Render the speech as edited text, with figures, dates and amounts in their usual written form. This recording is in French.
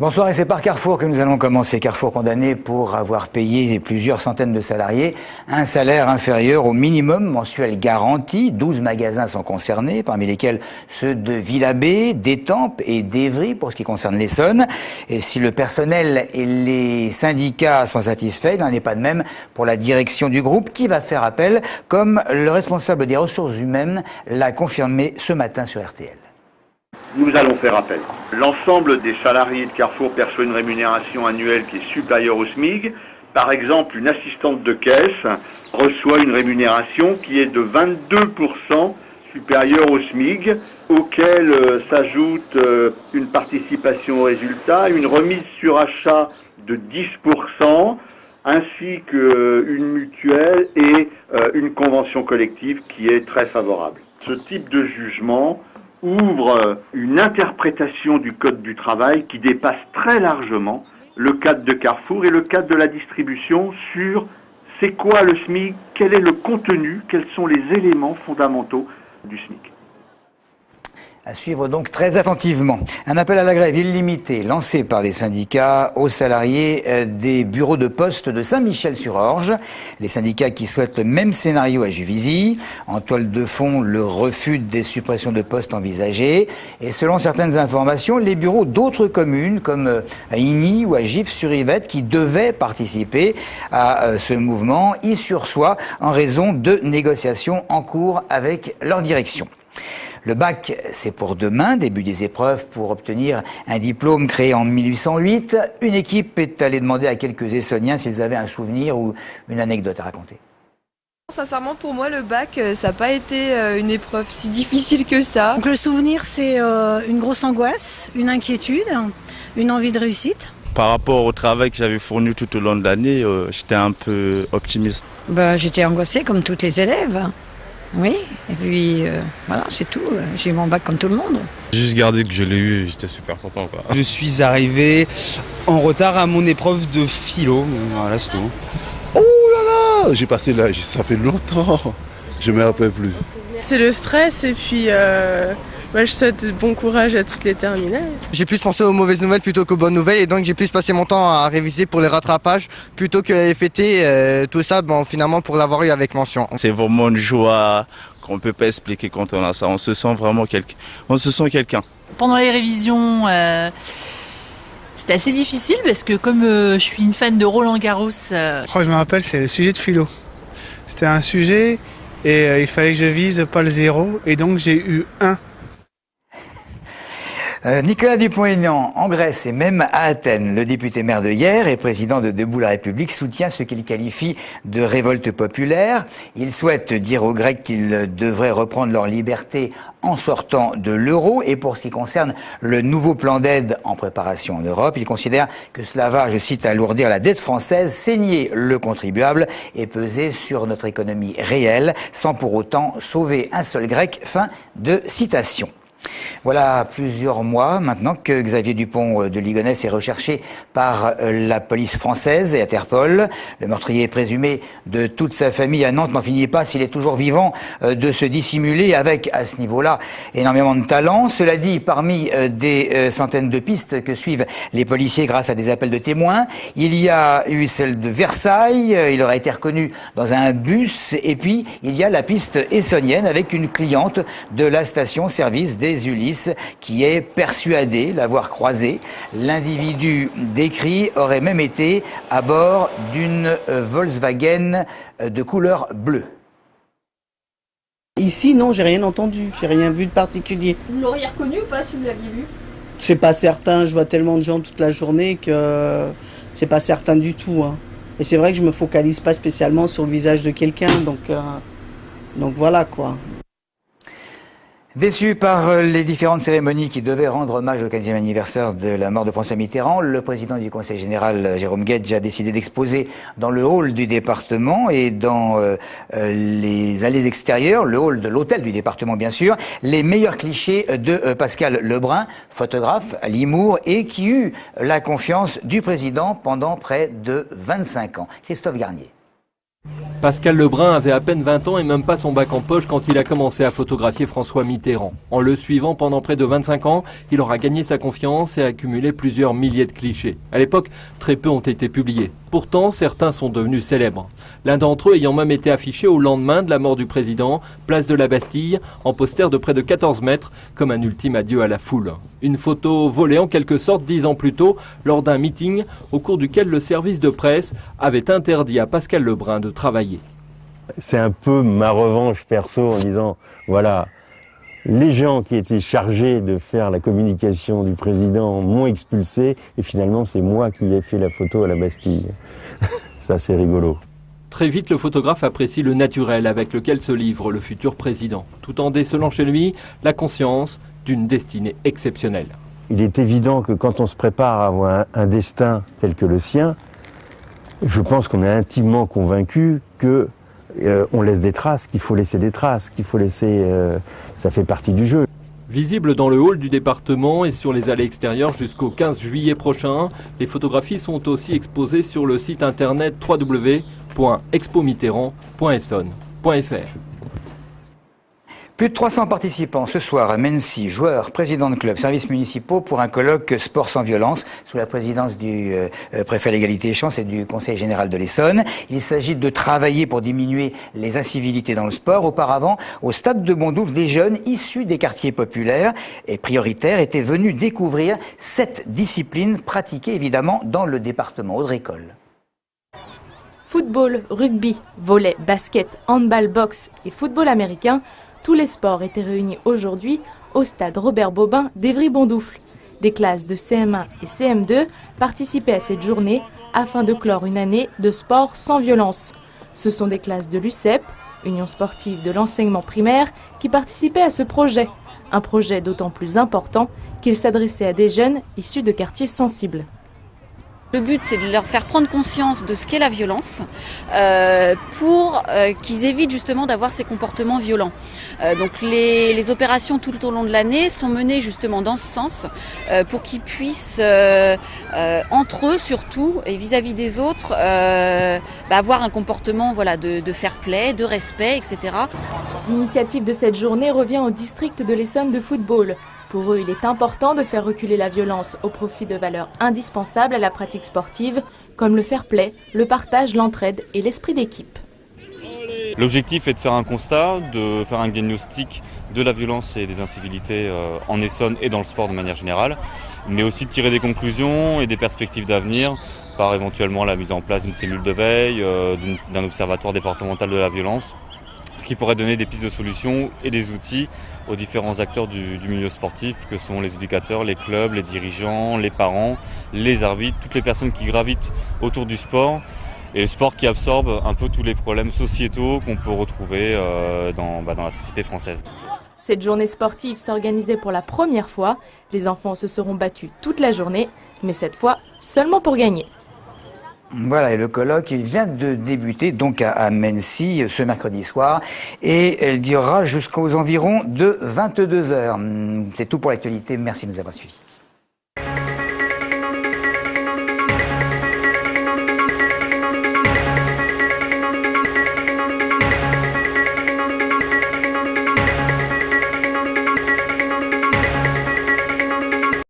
Bonsoir, et c'est par Carrefour que nous allons commencer. Carrefour condamné pour avoir payé plusieurs centaines de salariés un salaire inférieur au minimum mensuel garanti. 12 magasins sont concernés, parmi lesquels ceux de Villabé, d'Étampes et d'Évry pour ce qui concerne l'Essonne. Et si le personnel et les syndicats sont satisfaits, il n'en est pas de même pour la direction du groupe qui va faire appel, comme le responsable des ressources humaines l'a confirmé ce matin sur RTL. Nous allons faire appel. L'ensemble des salariés de Carrefour perçoit une rémunération annuelle qui est supérieure au SMIC. Par exemple, une assistante de caisse reçoit une rémunération qui est de 22% supérieure au SMIC, auquel s'ajoute une participation au résultat, une remise sur achat de 10%, ainsi qu'une mutuelle et une convention collective qui est très favorable. Ce type de jugement ouvre une interprétation du Code du travail qui dépasse très largement le cadre de Carrefour et le cadre de la distribution sur c'est quoi le SMIC, quel est le contenu, quels sont les éléments fondamentaux du SMIC. À suivre donc très attentivement. Un appel à la grève illimité lancé par des syndicats aux salariés des bureaux de poste de Saint-Michel-sur-Orge. Les syndicats qui souhaitent le même scénario à Juvisy. En toile de fond, le refus des suppressions de postes envisagées. Et selon certaines informations, les bureaux d'autres communes comme à Igny ou à Gif-sur-Yvette qui devaient participer à ce mouvement y sursoient en raison de négociations en cours avec leur direction. Le bac, c'est pour demain, début des épreuves pour obtenir un diplôme créé en 1808. Une équipe est allée demander à quelques Essonniens s'ils avaient un souvenir ou une anecdote à raconter. Sincèrement, pour moi, le bac, ça n'a pas été une épreuve si difficile que ça. Donc, le souvenir, c'est une grosse angoisse, une inquiétude, une envie de réussite. Par rapport au travail que j'avais fourni tout au long de l'année, j'étais un peu optimiste. J'étais angoissée comme toutes les élèves. Oui, et puis voilà, c'est tout. J'ai eu mon bac comme tout le monde. Juste gardé que je l'ai eu, j'étais super content, quoi. Je suis arrivé en retard à mon épreuve de philo, voilà, c'est tout. Oh là là, j'ai passé là, ça fait longtemps, je me rappelle plus. C'est le stress et puis je souhaite bon courage à toutes les terminales. J'ai plus pensé aux mauvaises nouvelles plutôt qu'aux bonnes nouvelles et donc j'ai plus passé mon temps à réviser pour les rattrapages plutôt que fêter tout ça finalement pour l'avoir eu avec mention. C'est vraiment une joie qu'on ne peut pas expliquer quand on a ça. On se sent vraiment quelqu'un. Pendant les révisions, c'était assez difficile parce que comme je suis une fan de Roland Garros... Je me rappelle, c'est le sujet de philo. C'était un sujet et il fallait que je vise pas le 0 et donc j'ai eu 1. Nicolas Dupont-Aignan, en Grèce et même à Athènes, le député maire de Hyères et président de Debout la République soutient ce qu'il qualifie de révolte populaire. Il souhaite dire aux Grecs qu'ils devraient reprendre leur liberté en sortant de l'euro. Et pour ce qui concerne le nouveau plan d'aide en préparation en Europe, il considère que cela va, je cite, alourdir la dette française, saigner le contribuable et peser sur notre économie réelle sans pour autant sauver un seul Grec. Fin de citation. Voilà plusieurs mois maintenant que Xavier Dupont de Ligonnès est recherché par la police française et Interpol. Le meurtrier présumé de toute sa famille à Nantes n'en finit pas, s'il est toujours vivant, de se dissimuler avec, à ce niveau-là, énormément de talent. Cela dit, parmi des centaines de pistes que suivent les policiers grâce à des appels de témoins, il y a eu celle de Versailles, il aurait été reconnu dans un bus, et puis il y a la piste essonnienne avec une cliente de la station-service des Ulysses qui est persuadé l'avoir croisé. L'individu décrit aurait même été à bord d'une Volkswagen de couleur bleue. Ici, non, j'ai rien entendu, j'ai rien vu de particulier. Vous l'auriez reconnu ou pas si vous l'aviez vu? C'est pas certain, je vois tellement de gens toute la journée que c'est pas certain du tout. Hein. Et c'est vrai que je me focalise pas spécialement sur le visage de quelqu'un, donc voilà quoi. Déçu par les différentes cérémonies qui devaient rendre hommage au 15e anniversaire de la mort de François Mitterrand, le président du Conseil général, Jérôme Guedj, a décidé d'exposer dans le hall du département et dans les allées extérieures, le hall de l'hôtel du département bien sûr, les meilleurs clichés de Pascal Lebrun, photographe à Limours et qui eut la confiance du président pendant près de 25 ans. Christophe Garnier. Pascal Lebrun avait à peine 20 ans et même pas son bac en poche quand il a commencé à photographier François Mitterrand. En le suivant pendant près de 25 ans, il aura gagné sa confiance et accumulé plusieurs milliers de clichés. À l'époque, très peu ont été publiés. Pourtant, certains sont devenus célèbres. L'un d'entre eux ayant même été affiché au lendemain de la mort du président, place de la Bastille, en poster de près de 14 mètres, comme un ultime adieu à la foule. Une photo volée en quelque sorte 10 ans plus tôt, lors d'un meeting au cours duquel le service de presse avait interdit à Pascal Lebrun de travailler. C'est un peu ma revanche perso en disant, voilà, les gens qui étaient chargés de faire la communication du président m'ont expulsé et finalement c'est moi qui ai fait la photo à la Bastille. Ça c'est rigolo. Très vite, le photographe apprécie le naturel avec lequel se livre le futur président, tout en décelant chez lui la conscience d'une destinée exceptionnelle. Il est évident que quand on se prépare à avoir un destin tel que le sien, je pense qu'on est intimement convaincu que on laisse des traces, qu'il faut laisser des traces, qu'il faut laisser... ça fait partie du jeu. Visible dans le hall du département et sur les allées extérieures jusqu'au 15 juillet prochain, les photographies sont aussi exposées sur le site internet www.expomitterrand.essonne.fr. Plus de 300 participants ce soir à Mency, joueurs, présidents de clubs, services municipaux pour un colloque Sport sans violence sous la présidence du préfet à l'égalité et chances et du conseil général de l'Essonne. Il s'agit de travailler pour diminuer les incivilités dans le sport. Auparavant, au stade de Bondoufle, des jeunes issus des quartiers populaires et prioritaires étaient venus découvrir cette discipline pratiquée évidemment dans le département. Audrey Coll. Football, rugby, volley, basket, handball, boxe et football américain, tous les sports étaient réunis aujourd'hui au stade Robert Bobin d'Évry-Bondoufle. Des classes de CM1 et CM2 participaient à cette journée afin de clore une année de sport sans violence. Ce sont des classes de l'UCEP, Union sportive de l'enseignement primaire, qui participaient à ce projet. Un projet d'autant plus important qu'il s'adressait à des jeunes issus de quartiers sensibles. Le but, c'est de leur faire prendre conscience de ce qu'est la violence pour qu'ils évitent justement d'avoir ces comportements violents. Donc les opérations tout au long de l'année sont menées justement dans ce sens pour qu'ils puissent, entre eux surtout et vis-à-vis des autres, avoir un comportement de fair play, de respect, etc. L'initiative de cette journée revient au district de l'Essonne de football. Pour eux, il est important de faire reculer la violence au profit de valeurs indispensables à la pratique sportive, comme le fair play, le partage, l'entraide et l'esprit d'équipe. L'objectif est de faire un constat, de faire un diagnostic de la violence et des incivilités en Essonne et dans le sport de manière générale, mais aussi de tirer des conclusions et des perspectives d'avenir par éventuellement la mise en place d'une cellule de veille, d'un observatoire départemental de la violence, qui pourrait donner des pistes de solutions et des outils aux différents acteurs du milieu sportif, que sont les éducateurs, les clubs, les dirigeants, les parents, les arbitres, toutes les personnes qui gravitent autour du sport, et le sport qui absorbe un peu tous les problèmes sociétaux qu'on peut retrouver dans la société française. Cette journée sportive s'organisait pour la première fois. Les enfants se seront battus toute la journée, mais cette fois seulement pour gagner. Voilà, et le colloque, il vient de débuter donc à Mency ce mercredi soir et il durera jusqu'aux environs de 22h. C'est tout pour l'actualité. Merci de nous avoir suivis.